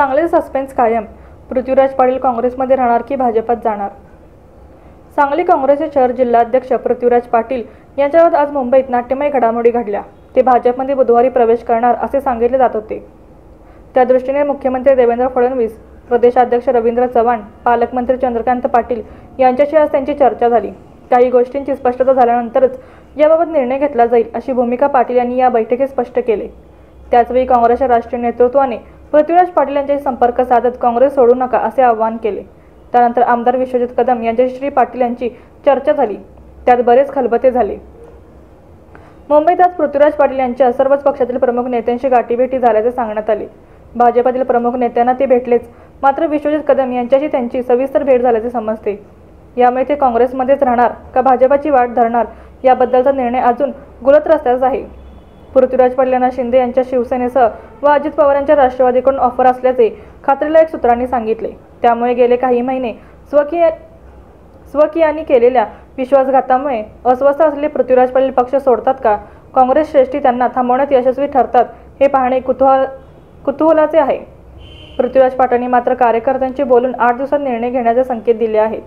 Sangli suspense कायम. पृथ्वीराज पाटील काँग्रेसमध्ये राहणार की भाजपात जाणार? सांगली काँग्रेसचे शहर जिल्हाध्यक्ष पृथ्वीराज पाटील यांच्यावर आज मुंबईत नाट्यमय घडामोडी घडल्या. ते भाजपमध्ये बुधवारी प्रवेश करणार असे सांगितले जात होते. त्या दृष्टीने मुख्यमंत्री देवेंद्र फडणवीस, प्रदेशाध्यक्ष रवींद्र चव्हाण, पालकमंत्री चंद्रकांत पाटील यांच्याशी आज त्यांची चर्चा झाली. काही गोष्टींची स्पष्टता झाल्यानंतरच याबाबत निर्णय घेतला जाईल अशी भूमिका पाटील यांनी या बैठकीत स्पष्ट केली. त्याचवेळी काँग्रेसच्या राष्ट्रीय नेतृत्वाने पृथ्वीराज पाटील यांच्याशी संपर्क साधत काँग्रेस सोडू नका असे आवाहन केले. त्यानंतर आमदार विश्वजित कदम यांच्याशी श्री पाटील यांची चर्चा झाली. त्यात बरेच खलबते झाले. मुंबईत आज पृथ्वीराज पाटील यांच्या सर्वच पक्षातील प्रमुख नेत्यांशी गाठीभेटी झाल्याचे सांगण्यात आले. भाजपातील प्रमुख नेत्यांना ते भेटलेच, मात्र विश्वजित कदम यांच्याशी त्यांची सविस्तर भेट झाल्याचे समजते. यामुळे ते काँग्रेसमध्येच राहणार का भाजपाची वाट धरणार याबद्दलचा निर्णय अजून गुलत रस्त्याचा आहे. पृथ्वीराज पाटील यांना शिंदे यांच्या शिवसेनेसह व अजित पवार यांच्या राष्ट्रवादीकडून ऑफर असल्याचे खात्रीलायक सूत्रांनी सांगितले. त्यामुळे गेले काही महिने स्वकीयांनी केलेल्या विश्वासघातामुळे अस्वस्थ असलेले पृथ्वीराज पाटील पक्ष सोडतात का, काँग्रेस श्रेष्ठी त्यांना थांबवण्यात यशस्वी ठरतात हे पाहणे कुतूहलाचे आहे. पृथ्वीराज पाटलांनी मात्र कार्यकर्त्यांशी बोलून 8 दिवसात निर्णय घेण्याचे संकेत दिले आहेत.